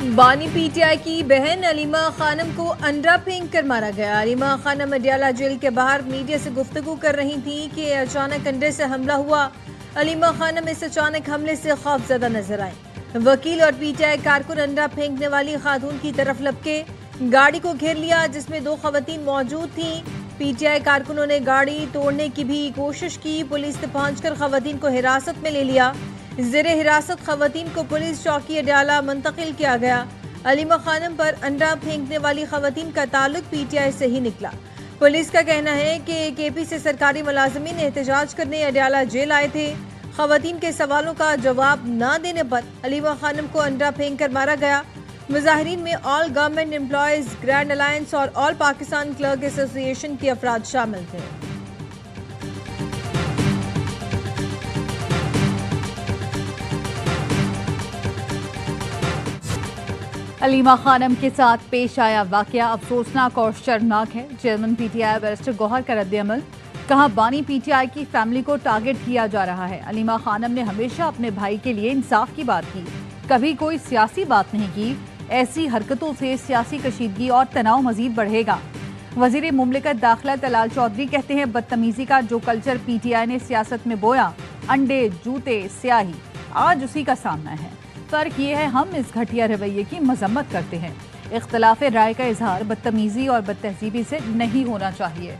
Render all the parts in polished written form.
बानी पीटीआई की बहन अलीमा खानम को अंडा फेंक कर मारा गया। अलीमा खानम अडयाला जेल के बाहर मीडिया से गुफ्तगू कर रही थी कि अचानक अंडे से हमला हुआ। अलीमा खानम इस अचानक हमले से खौफजदा नजर आई। वकील और पीटीआई कारकुन अंडा फेंकने वाली खातून की तरफ लपके गाड़ी को घेर लिया, जिसमें 2 खवातीन मौजूद थीं। पीटीआई कारकुनों ने गाड़ी तोड़ने की भी कोशिश की। पुलिस ने पहुंचकर खवातीन को हिरासत में ले लिया। ज़ेरे हिरासत खवातीन को पुलिस चौकी अडयाला मुंतकिल किया गया। अलीमा खानम पर अंडा फेंकने वाली खवातीन का ताल्लुक पीटीआई से ही निकला। पुलिस का कहना है कि केपी से सरकारी मुलाजमीन एहतजाज करने अडयाला जेल आए थे। खवातीन के सवालों का जवाब न देने पर अलीमा खानम को अंडा फेंक कर मारा गया। मुजाहिरीन में all government employees grand alliance और ऑल पाकिस्तान क्लर्क एसोसिएशन के अफराद शामिल थे। अलीमा खानम के साथ पेश आया वाकया अफसोसनाक और शर्मनाक है। चेयरमैन पीटीआई बैरिस्टर गौहर का रद्द-ए-अमल, कहा बानी पीटीआई की फैमिली को टारगेट किया जा रहा है। अलीमा खानम ने हमेशा अपने भाई के लिए इंसाफ की बात की, कभी कोई सियासी बात नहीं की। ऐसी हरकतों से सियासी कशीदगी और तनाव मजीद बढ़ेगा। वजीर मुमलिकत दाखिला तलाल चौधरी कहते हैं बदतमीजी का जो कल्चर पीटीआई ने सियासत में बोया, अंडे, जूते, स्याही, आज उसी का सामना है। फर्क ये है हम इस घटिया रवैये की मजम्मत करते हैं। इख्तलाफ राय का इजहार बदतमीजी और बदतहजीबी से नहीं होना चाहिए।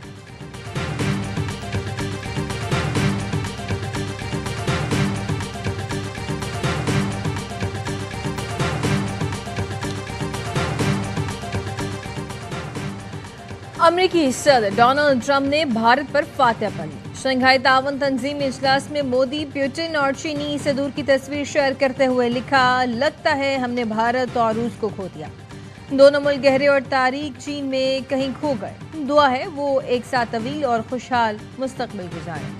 अमेरिकी सदर डोनाल्ड ट्रंप ने भारत पर फातह पढ़ी। शंघाई ताउन तंजीम इजलास में मोदी, पुतिन और चीनी सदूर की तस्वीर शेयर करते हुए लिखा, लगता है हमने भारत और रूस को खो दिया। दोनों मुल्क गहरे और तारीख चीन में कहीं खो गए। दुआ है वो एक साथ तवील और खुशहाल मुस्तकबिल गुजारें।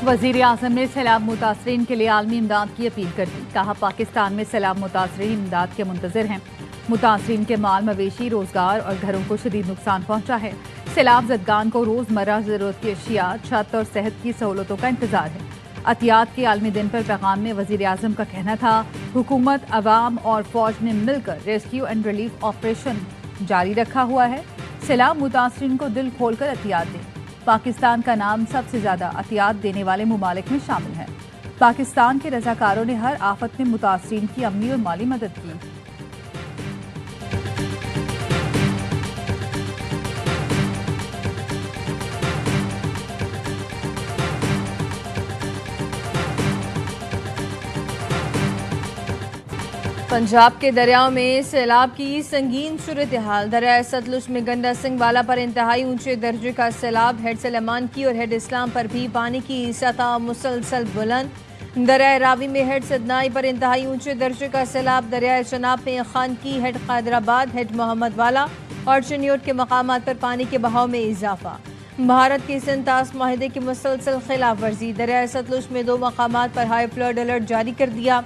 वजीर आजम ने सैलाब मुतासरीन के लिए आलमी इमदाद की अपील कर दी। कहा पाकिस्तान में सैलाब मुतासरीन इमदाद के मुंतजर हैं। मुतासरीन के माल मवेशी, रोजगार और घरों को शदीद नुकसान पहुंचा है। सैलाब ज़दगान को रोजमर्रा जरूरत की अशिया, छत और सेहत की सहूलतों का इंतजार है। अतियात के आलमी दिन पर पैगाम में वजीर आजम का कहना था, हुकूमत, अवाम और फौज ने मिलकर रेस्क्यू एंड रिलीफ ऑपरेशन जारी रखा हुआ है। सैलाब मुतासरीन को दिल खोलकर अतियात दें। पाकिस्तान का नाम सबसे ज्यादा अतियात देने वाले मुमालिक में शामिल है। पाकिस्तान के रजाकारों ने हर आफत में मुतासरीन की अमली और माली मदद की। पंजाब के दरियाओं में सैलाब की संगीन सूरत हाल। दरिया सतलुज में गंडा सिंह वाला पर इंतहाई ऊंचे दर्जे का सैलाब। हेड सलेमान की और हेड इस्लाम पर भी पानी की सतह मुसलसल बुलंद। दरिया रावी में हेड सदनाई पर इंतहाई ऊंचे दर्जे का सैलाब। दरिया चनाब में खान की, हेड कैदराबाद, हेड मोहम्मद वाला और चनियोट के मकामात पर पानी के बहाव में इजाफा। भारत के सिंतास माहिदे की मुसलसल खिलाफ वर्जी। दरिया सतलुज में 2 मकामात पर हाई फ्लड अलर्ट जारी कर दिया।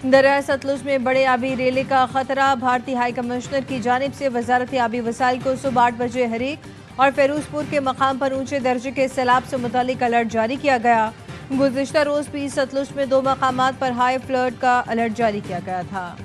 दरिया सतलुज में बड़े आबी रेले का खतरा। भारतीय हाई कमिश्नर की जानिब से वजारत आबी वसाइल को सुबह 8 बजे हरीक और फिरोजपुर के मकाम पर ऊंचे दर्जे के सैलाब से मुतालिक अलर्ट जारी किया गया। गुज़िश्ता रोज भी सतलुज में 2 मकामात पर हाई फ्लड का अलर्ट जारी किया गया था।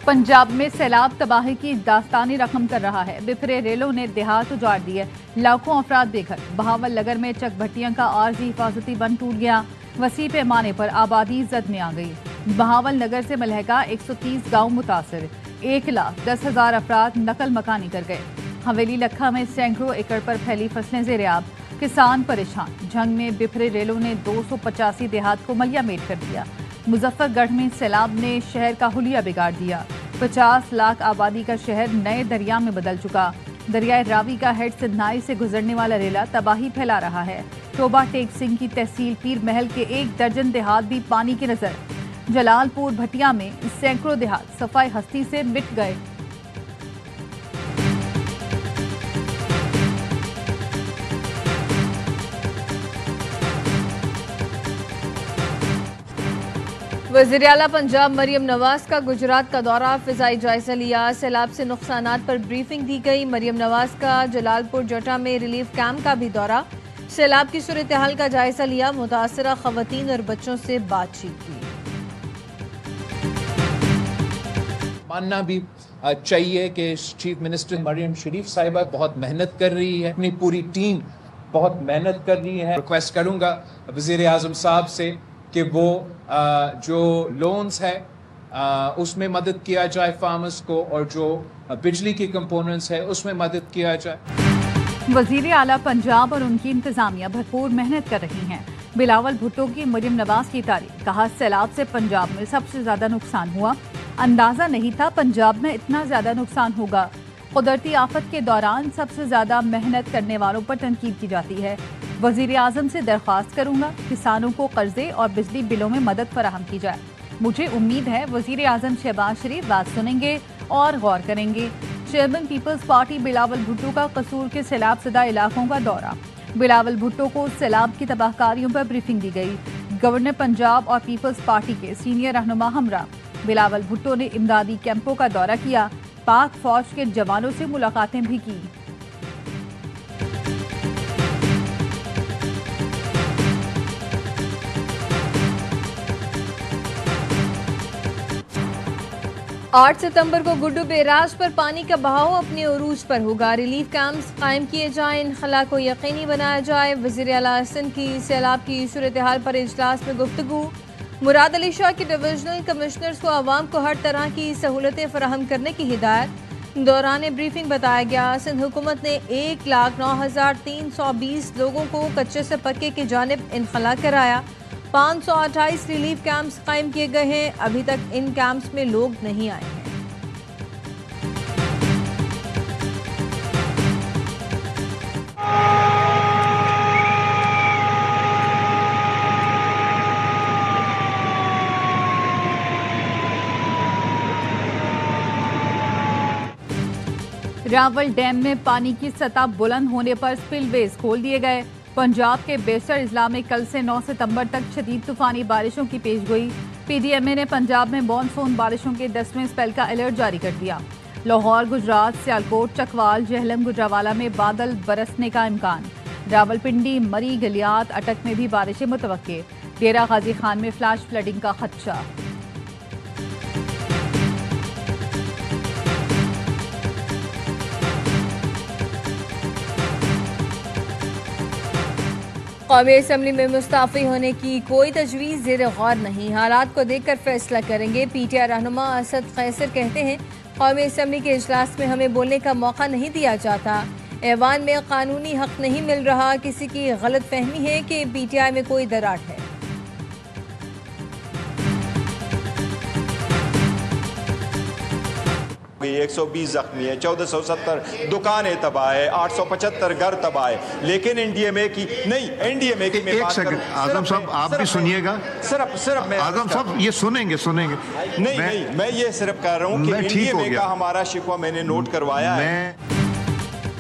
पंजाब में सैलाब तबाही की दास्तानी रकम कर रहा है। बिफरे रेलों ने देहात उजाड़ दिए, लाखों अफराद बेघर। बहावल नगर में चक भट्टियां का आर्जी हिफाजती बंद टूट गया। वसी पैमाने पर आबादी जद में आ गई। बहावल नगर से मलहका 130 गांव मुतासर। 1,10,000 अफराद नकल मकानी कर गए। हवेली लखा में सैकड़ों एकड़ पर फैली फसलें ज़ेर-ए-आब। किसान परेशान। झंग में बिफरे रेलों ने 285 देहात को मलिया मेट कर दिया। मुजफ्फरगढ़ में सैलाब ने शहर का हुलिया बिगाड़ दिया। 50 लाख आबादी का शहर नए दरिया में बदल चुका। दरियाए रावी का हेड सिंधनाई से गुजरने वाला रेला तबाही फैला रहा है। टोबा टेक सिंह की तहसील पीर महल के 1 दर्जन देहात भी पानी की नजर। जलालपुर भटिया में सैकड़ों देहात सफाई हस्ती से मिट गए। वज़ीर आला पंजाब मरियम नवाज का गुजरात का दौरा, फिजाई जायजा लिया। सैलाब से नुकसानात पर ब्रीफिंग दी गई। मरियम नवाज का जलालपुर जटा में रिलीफ कैंप का भी दौरा, सैलाब की सूरत हाल का जायजा लिया। मुतासरा खवातीन और बच्चों से बातचीत की। मानना भी चाहिए कि चीफ मिनिस्टर मरियम शरीफ साहिबा बहुत मेहनत कर रही है, अपनी पूरी टीम बहुत मेहनत कर रही है। रिक्वेस्ट करूंगा वज़ीर आज़म साहब से कि वो जो लोन्स है उसमें मदद किया जाए फार्मर्स को, और जो बिजली की कंपोनेंट्स है उसमें मदद किया जाए। वज़ीर आला पंजाब और उनकी इंतजामिया भरपूर मेहनत कर रही हैं। बिलावल भुट्टो की मरियम नवाज की तारीफ, कहा सैलाब से पंजाब में सबसे ज्यादा नुकसान हुआ, अंदाजा नहीं था पंजाब में इतना ज्यादा नुकसान होगा। कुदरती आफत के दौरान सबसे ज्यादा मेहनत करने वालों पर तनकीद की जाती है। वज़ीर आज़म से दरख्वास्त करूंगा किसानों को कर्जे और बिजली बिलों में मदद फराहम की जाए। मुझे उम्मीद है वज़ीर आज़म शहबाज शरीफ बात सुनेंगे और गौर करेंगे। चेयरमैन पीपल्स पार्टी बिलावल भुट्टो का कसूर के सैलाब ज़दा इलाकों का दौरा। बिलावल भुट्टो को सैलाब की तबाहकारियों पर ब्रीफिंग दी गई। गवर्नर पंजाब और पीपल्स पार्टी के सीनियर रहनुमा हमरा। बिलावल भुट्टो ने इमदादी कैंपों का दौरा किया, पाक फौज के जवानों से मुलाकातें भी की। आठ सितंबर को गुड्डू बैराज पर पानी का बहाव अपने उरूज पर होगा। रिलीफ कैंप्स कायम किए जाएं, इनखला को यकीनी बनाया जाए। वज़ीर आला सिंध की सैलाब की सूरत हाल पर इजलास में गुफ्तगू। मुराद अली शाह की डिविजनल कमिश्नर्स को आवाम को हर तरह की सहूलतें फराहम करने की हिदायत। दौरान ब्रीफिंग बताया गया, सिंध हुकूमत ने 1,09,320 लोगों को कच्चे से पक्के की जानिब इनखला कराया। 528 रिलीफ कैंप्स कायम किए गए हैं। अभी तक इन कैंप्स में लोग नहीं आए हैं। रावल डैम में पानी की सतह बुलंद होने पर स्पिलवेज खोल दिए गए। पंजाब के बेशर अजला में कल से 9 सितंबर तक शदीद तूफानी बारिशों की पेशगोई। पीडीएमए ने पंजाब में मॉनसून बारिशों के 10वें स्पेल का अलर्ट जारी कर दिया। लाहौर, गुजरात, सियालकोट, चकवाल, जेहलम, गुजरावाला में बादल बरसने का इम्कान। रावलपिंडी, मरी, गलियात, अटक में भी बारिशें मुतवक्के। डेरा गाजी खान में फ्लैश फ्लडिंग का खदशा। कौमी असम्बली में मुस्ताफ़ी होने की कोई तजवीज़ ज़ेर गौर नहीं, हालात को देखकर फैसला करेंगे। पीटीआई रहनुमा असद कैसर कहते हैं, कौमी असम्बली के इजलास में हमें बोलने का मौका नहीं दिया जाता। ऐवान में कानूनी हक नहीं मिल रहा। किसी की गलत फहमी है कि पीटीआई में कोई दरार है। गई, 120 जख्मी है, 1470 दुकानें तबाह है, 875 घर तबाह है। लेकिन एनडीएमए की नहीं, एनडीएमए की एक सेकंड आजम साहब, आप भी सुनिएगा। सिर्फ मैं आजम साहब ये सुनेंगे नहीं, मैं ये सिर्फ कह रहा हूँ कि एनडीएमए का हमारा शिकवा मैंने नोट करवाया है।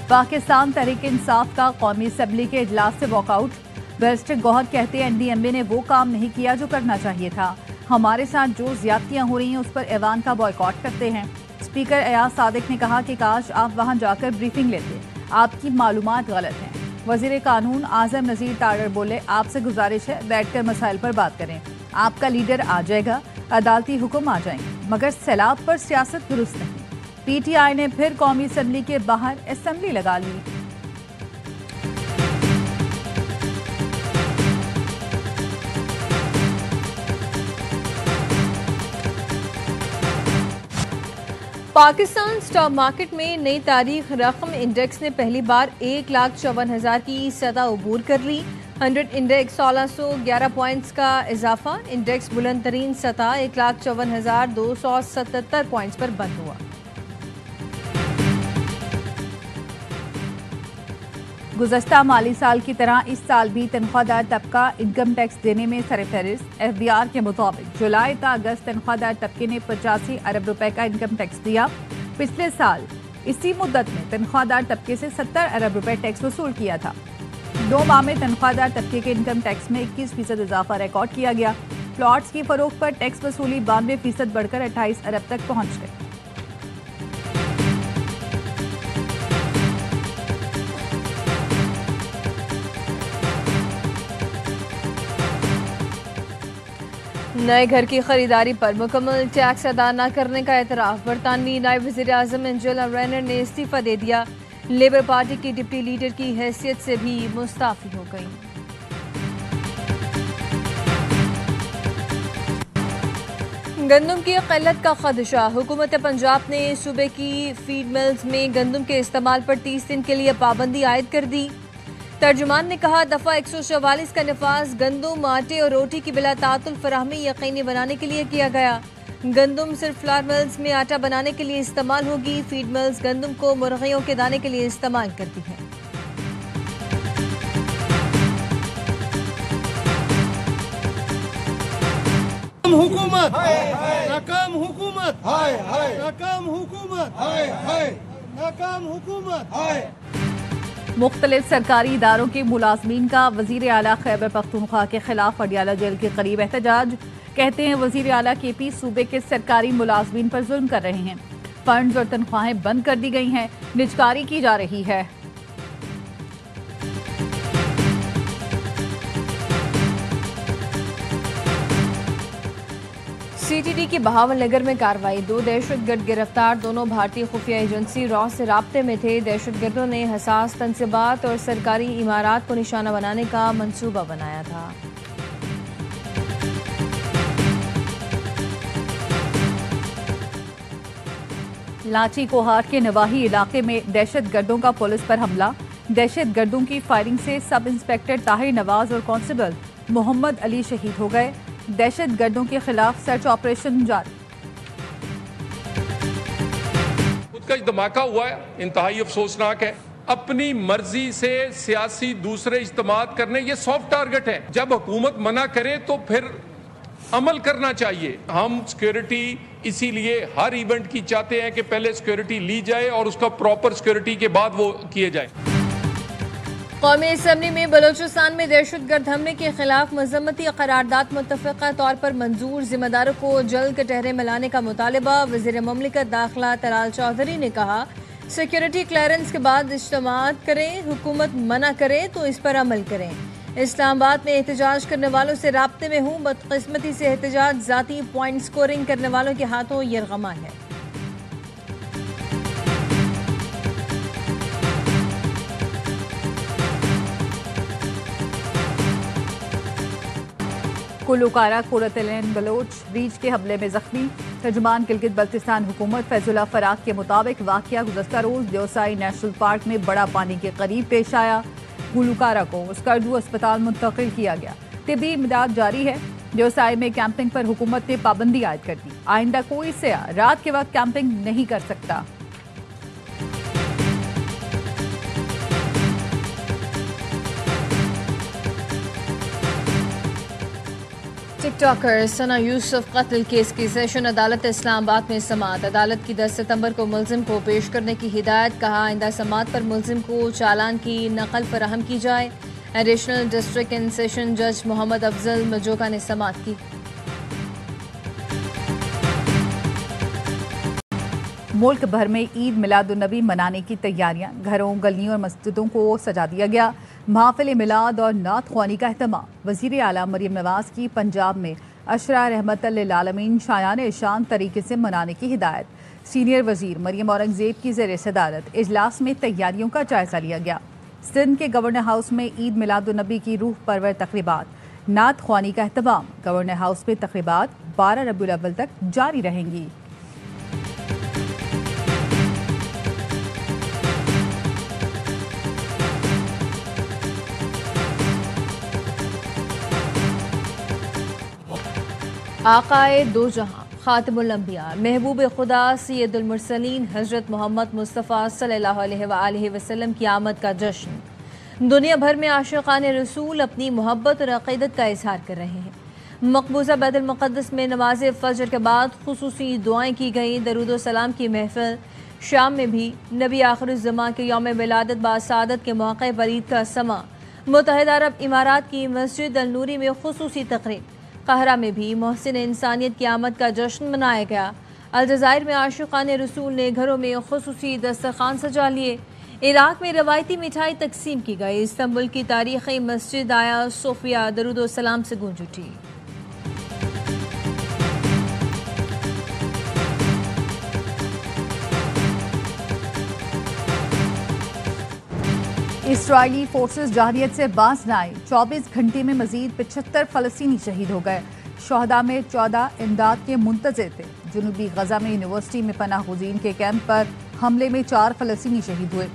पाकिस्तान तहरीक इंसाफ का कौमी असम्बली के इजलास से वॉकआउट। बैरिस्टर गौहर कहते हैं एनडीएमए ने वो काम नहीं किया जो करना चाहिए था। हमारे साथ जो ज्यादतियां हो रही हैं उस पर ऐवान का बॉयकॉट करते हैं। स्पीकर अयाज सादिक ने कहा कि काश आप वहां जाकर ब्रीफिंग लेते, आपकी मालूमात गलत हैं। वजीर कानून आजम नजीर तारड़ बोले, आपसे गुजारिश है बैठकर मसाइल पर बात करें। आपका लीडर आ जाएगा, अदालती हुक्म आ जाएंगे, मगर सैलाब पर सियासत दुरुस्त नहीं। पीटीआई ने फिर कौमी असम्बली के बाहर असेंबली लगा ली। पाकिस्तान स्टॉक मार्केट में नई तारीख रकम इंडेक्स ने पहली बार 1,54,000 की सतह अबूर कर ली। 100 इंडेक्स 1611 पॉइंट्स का इजाफा। इंडेक्स बुलंद तरीन सतह 1,54,277 पॉइंट्स पर बंद हुआ। गुज़श्ता माली साल की तरह इस साल भी तनख्वाहदार तबका इनकम टैक्स देने में सरफहरिस्त। एफबीआर के मुताबिक जुलाई ta अगस्त तनख्वाहदार तबके ने 85 अरब रुपए का इनकम टैक्स दिया। पिछले साल इसी मुद्दत में तनख्वाहदार तबके से 70 अरब रुपए टैक्स वसूल किया था। 2 माह में तनख्वाहदार तबके के इनकम टैक्स में 21% इजाफा रिकॉर्ड किया गया। प्लॉट्स की फरोख्त पर टैक्स वसूली 92% बढ़कर 28 अरब तक पहुंच गई। नए घर की खरीदारी पर मुकम्मल टैक्स अदा न करने का एतराफ़। बरतानवी नायब वज़ीर आज़म एंजेला रेनर ने इस्तीफ़ा दे दिया। लेबर पार्टी की डिप्टी लीडर की हैसियत से भी मुस्ताफ़ी हो गई। गंदम की क़िल्लत का खदशा। हुकूमत पंजाब ने सूबे की फीड मिल्स में गंदम के इस्तेमाल पर 30 दिन के लिए पाबंदी आयद कर दी। तर्जुमान ने कहा, दफ़ा 144 का नफाज गंदम, आटे और रोटी की बिला तातुल फराहमी यकीनी बनाने के लिए किया गया। गंदम सिर्फ फ्लावर मिल्स में आटा बनाने के लिए इस्तेमाल होगी। फीड मिल्स गंदम को मुर्गियों के दाने के लिए इस्तेमाल करती हैं। हुकूमत नाकाम हुकूमत नाकाम हुकूमत नाकाम हुकूमत। मुख्तलिफ सरकारी इदारों के मुलाजमीन का वज़ीर आला खैबर पख्तूनख्वा के खिलाफ अडियाला जेल के करीब एहतजाज। कहते हैं वज़ीर आला KP सूबे के सरकारी मुलाजमीन पर जुल्म कर रहे हैं। फंड्स और तनख्वाहें बंद कर दी गई हैं। निजकारी की जा रही है। CTD की बहावल नगर में कार्रवाई। 2 दहशतगर्द गिरफ्तार। दोनों भारतीय खुफिया एजेंसी रॉ से राब्ते में थे। दहशतगर्दों ने हसास तंसीबात और सरकारी इमारात को निशाना बनाने का मंसूबा बनाया था। लाची कोहाट के नवाही इलाके में दहशतगर्दों का पुलिस पर हमला। दहशतगर्दों की फायरिंग से सब इंस्पेक्टर ताहिर नवाज और कांस्टेबल मोहम्मद अली शहीद हो गए। दहशतगर्दों के खिलाफ सर्च ऑपरेशन जारी। खुद का धमाका हुआ है, इंतहाई अफसोसनाक है। अपनी मर्जी से सियासी दूसरे इस्तेमाल करने, ये सॉफ्ट टारगेट है। जब हुकूमत मना करे तो फिर अमल करना चाहिए। हम सिक्योरिटी इसीलिए हर इवेंट की चाहते हैं कि पहले सिक्योरिटी ली जाए और उसका प्रॉपर सिक्योरिटी के बाद वो किए जाए। कौमी असम्बली में बलोचिस्तान में दहशतगर्द हमले के खिलाफ मजम्मती करारदाद मुत्तफ़िक़ा तौर पर मंजूर। जिम्मेदारों को जल्द कटहरे में लाने का मुतालबा। वज़ीर ममलिकत दाखिला तलाल चौधरी ने कहा, सिक्योरिटी क्लियरेंस के बाद इज्तिमाअत करें। हुकूमत मना करे तो इस पर अमल करें। इस्लामाबाद में एहतजाज करने वालों से राब्ते में हूँ। बदकिस्मती से एहतजाज ज़ाती पॉइंट स्कोरिंग करने वालों के हाथों यरगमा है। कुलुकारा कोरतलैन बलोच रीच के हमले में जख्मी। तर्जुमान गिलगित बल्तिस्तान हुकूमत फैजुल्ला फराग के मुताबिक वाक़या गुज़श्ता रोज़ देवसाई नेशनल पार्क में बड़ा पानी के करीब पेश आया। कुलुकारा को स्कर्दू अस्पताल मुंतकिल किया गया। तिब्बी इमदाद जारी है। देवसाई में कैंपिंग पर हुकूमत ने पाबंदी आयद कर दी। आइंदा कोई सयाह रात के वक्त कैंपिंग नहीं कर सकता। टिकटॉकर सना यूसुफ कत्ल केस की सेशन अदालत इस्लामाबाद में समाअत। अदालत की 10 सितंबर को मुल्जिम को पेश करने की हिदायत। कहा, आइंदा समाअत पर मुल्जिम को चालान की नकल फराहम की जाए। एडिशनल डिस्ट्रिक्ट एंड सेशन जज मोहम्मद अफजल मजोका ने समाअत की। मुल्क भर में ईद मिलादुन्नबी मनाने की तैयारियां। घरों, गलियों और मस्जिदों को सजा दिया गया। महफिल मिलाद और नात ख्वानी का अहतमाम। वज़ीर आला मरियम नवाज की पंजाब में अशरा रहमत लिल आलमीन शायान शान तरीके से मनाने की हिदायत। सीनियर वजीर मरियम औरंगजेब की ज़ेर सदारत इजलास में तैयारियों का जायजा लिया गया। सिंध के गवर्नर हाउस में ईद मिलादुन्नबी की रूह परवर तकरीबात। नात ख्वानी का अहतमाम। गवर्नर हाउस में तकरीबात 12 रबीउल अव्वल तक जारी रहेंगी। आकाए दो जहां खातिमुल अंबिया महबूब खुदा सैयदुल मुरसलीन हज़रत मोहम्मद मुस्तफ़ा सल्लल्लाहु अलैहि वसल्लम की आमद का जश्न। दुनिया भर में आशिक़ान रसूल अपनी मोहब्बत और अक़ीदत का इजहार कर रहे हैं। मक़बूज़ा बैतुल मुक़द्दस में नमाज फ़जर के बाद खुसूसी दुआएं की गई। दरूद सलाम की महफ़िल। शाम में भी नबी आखिरुज़्ज़मा के यौम विलादत बासादत के मौक़े पर ईद का समा। मुत्तहिदा अरब इमारात की मस्जिद अल नूरी में खुसूसी तक़रीब। काहिरा में भी मोहसिन इंसानियत की आमद का जश्न मनाया गया। अलजज़ाइर में आशिक़ान रसूल ने घरों में खुसूसी दस्तरखान सजा लिए। इराक में रवायती मिठाई तकसीम की गई। इस्तांबुल की तारीख़ी मस्जिद आया सोफिया दरूद सलाम से गूंज उठी। इस्राइली फोर्सेस जहरियत से बाज न आए। 24 घंटे में मजीद 75 फ़लस्तीनी शहीद हो गए। शोहदा में 14 इमदाद के मुंतज़िर थे। जनूबी गजा में यूनिवर्सिटी में पनाह गुज़ीन के कैंप पर हमले में 4 फ़लस्तीनी शहीद हुए।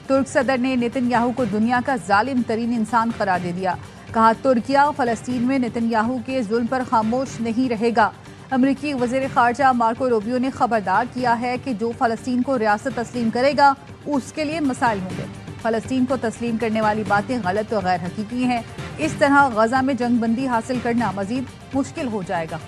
तुर्क सदर ने नेतन्याहू को दुनिया का जालिम तरीन इंसान करार दे दिया। कहा, तुर्किया फ़लस्तीन में नेतन्याहू के जुल्म पर खामोश नहीं रहेगा। अमरीकी वज़ीर ख़ारजा मार्को रूबियो ने खबरदार किया है कि जो फ़लस्तीन को रियासत तस्लीम करेगा उसके लिए मसाइल होंगे। फ़लस्तीन को तस्लीम करने वाली बातें गलत और गैर हकीकी हैं। इस तरह गजा में जंगबंदी हासिल करना मजीद मुश्किल हो जाएगा।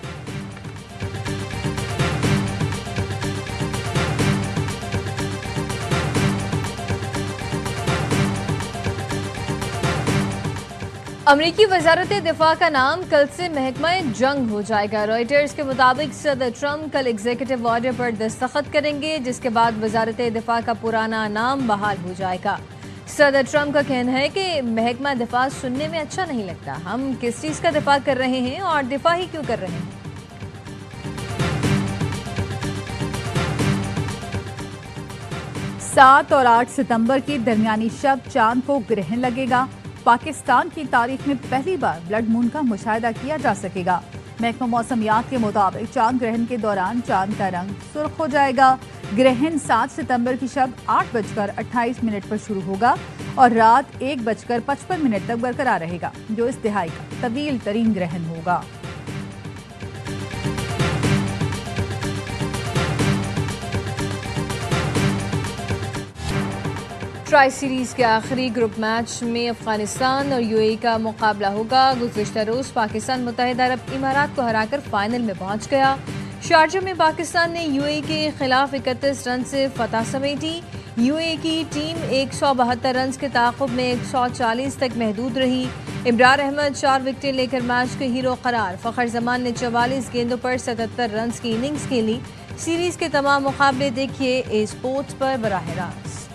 अमरीकी वजारत दिफा का नाम कल से महकमा जंग हो जाएगा। रॉयटर्स के मुताबिक सदर ट्रंप कल एग्जीक्यूटिव ऑर्डर पर दस्तखत करेंगे, जिसके बाद वजारत दिफा का पुराना नाम बहाल हो जाएगा। सदर ट्रंप का कहना है कि महकमा दिफा सुनने में अच्छा नहीं लगता। हम किस चीज़ का दिफा कर रहे हैं और दिफा ही क्यों कर रहे हैं। 7 और 8 सितंबर की दरमियानी शब चांद को ग्रहण लगेगा। पाकिस्तान की तारीख में पहली बार ब्लड मून का मुशाहिदा किया जा सकेगा। महकमा मौसमियात के मुताबिक चांद ग्रहण के दौरान चांद का रंग सुर्ख हो जाएगा। ग्रहण 7 सितंबर की शब 8:28 पर शुरू होगा और रात 1:55 तक बरकरार रहेगा, जो इस तिहाई का तवील तरीन ग्रहण होगा। ट्राई सीरीज के आखिरी ग्रुप मैच में अफगानिस्तान और यूएई का मुकाबला होगा। गुज़िश्ता रोज पाकिस्तान मुत्तहिदा अरब इमारात को हराकर फाइनल में पहुंच गया। शारजा में पाकिस्तान ने यूएई के खिलाफ 31 रन से फतह समेटी। यूएई की टीम 172 रन के ताक़ुब में 140 तक महदूद रही। इब्रार अहमद 4 विकेटें लेकर मैच के हीरो करार। फ़खर जमान ने 44 गेंदों पर 77 रन की इनिंग्स खेली। सीरीज के तमाम मुकाबले देखिए ए स्पोर्ट्स पर बराह रास्त।